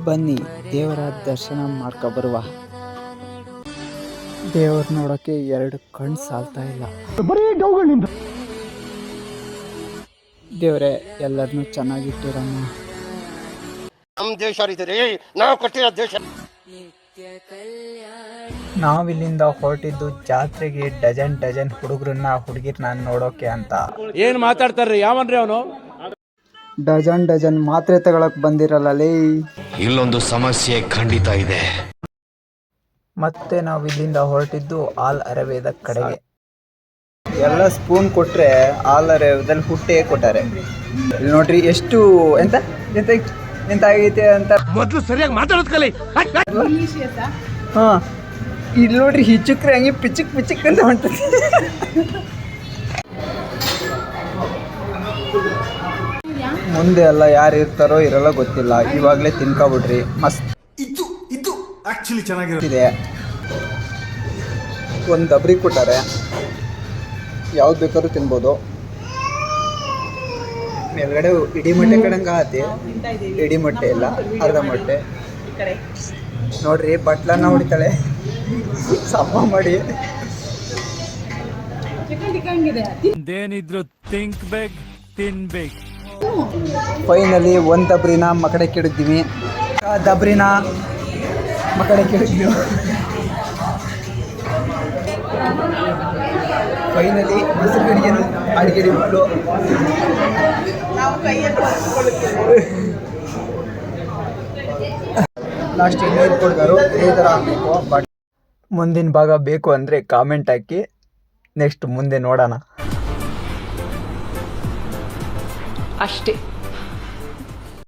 ಬನ್ನಿ ದೇವರ ದರ್ಶನ ಮಾಡ್ಕೊಬರುವ. ದೇವ್ರ ನೋಡೋಕ್ಕೆ 2 ಕಣ್ಣು ಸಾಲ್ತಾ ಇಲ್ಲ. ದೇವರೇ ಎಲ್ಲರನ್ನೂ ಚೆನ್ನಾಗಿಟ್ಟಿರಮ್ಮ. ನಮ್ಮ ದೇಶ ನಾವು ಕೊಟ್ಟಿರೋ ದೇಶ. ನಾವಿಲ್ಲಿಂದ ಹೊರಟಿದ್ದು ಜಾತ್ರೆಗೆ ಡಜನ್ ಹುಡುಗರನ್ನ ಹುಡುಗಿರ್ನ ನೋಡೋಕೆ ಅಂತ. ಏನ್ ಮಾತಾಡ್ತಾರ್ರಿ ಯಾವನ್ರಿ ಅವನು? ಡಜನ್ ಮಾತ್ರೆ ತಗೊಳಕ್ ಬಂದಿರಲ್ಲೇ. ಇಲ್ಲೊಂದು ಸಮಸ್ಯೆ ಖಂಡಿತ ಇದೆ. ಮತ್ತೆ ನಾವು ಇಲ್ಲಿಂದ ಹೊರಟಿದ್ದು ಆಲ್ ಅರೇಬಿಯಾದ ಕಡೆಗೆ. ಎಲ್ಲ ಸ್ಪೂನ್ ಕೊಟ್ರೆ ಆಲ್ ಅರೇಬಿಯಾದಲ್ಲಿ ಹುಟ್ಟೆ ಕೊಟ್ಟಾರೆ. ಇಲ್ಲಿ ನೋಡ್ರಿ ಎಷ್ಟು ಎಂತ ಎಂತ ಎಂತ ಆಗೈತೆ ಅಂತ. ಮೊದ್ಲು ಸರಿಯಾಗಿ ಮಾತಾಡೋದ್ ಕಲಿ. ಹಾ ಇಲ್ಲಿ ನೋಡ್ರಿ ಹಿಚುಕ್ರೆ ಹಂಗೆ ಪಿಚಿಕ್ ಅಂತ ಹೊಂಟದೆ. ಮುಂದೆ ಎಲ್ಲ ಯಾರು ಇರ್ತಾರೋ ಇರಲ್ಲ ಗೊತ್ತಿಲ್ಲ. ಇವಾಗಲೇ ತಿನ್ಕೊಬಿಡ್ರಿ, ಮಸ್ತ್ ಇದು ಆಕ್ಚುಲಿ ಚೆನ್ನಾಗಿರುತ್ತೆ. ಒಂದು ದಬ್ರಿ ಕೊಟ್ಟಾರೆ, ಯಾವ್ದು ಬೇಕಾದ್ರೂ ತಿನ್ಬೋದು. ಮೇಲ್ಗಡೆ ಇಡೀ ಮೊಟ್ಟೆ ಕಡೆಂಗ ಆತಿ. ಇಡೀ ಮೊಟ್ಟೆ ಇಲ್ಲ, ಅರ್ಧ ಮೊಟ್ಟೆ ನೋಡ್ರಿ. ಬಟ್ಲನ್ನ ಹೊಡಿತಾಳೆ ಸಪ್ಪ ಮಾಡಿ. ಏನಿದ್ರು ತಿನ್ಬೇಕು. ಫೈನಲಿ ಒಂದು ದಬ್ರಿನ ಮಕಡೆ ಕೆಡಿದ್ವಿ. ದಬ್ರಿನ ಮಕಡೆ ಕೆಡಿದ್ವಿ. ಫೈನಲಿ ಮೊಸರು ಗಡಿಗೆನು ಅಡಿಗೆ ಬಿಟ್ಟು ಲಾಸ್ಟ್ ನೀರು ಕೊಡ್ಗಾರು ಇದೇ ಥರ ಆಗಬೇಕು. ಬಟ್ ಮುಂದಿನ ಭಾಗ ಬೇಕು ಅಂದರೆ ಕಾಮೆಂಟ್ ಹಾಕಿ, ನೆಕ್ಸ್ಟ್ ಮುಂದೆ ನೋಡೋಣ ಅಷ್ಟೇ.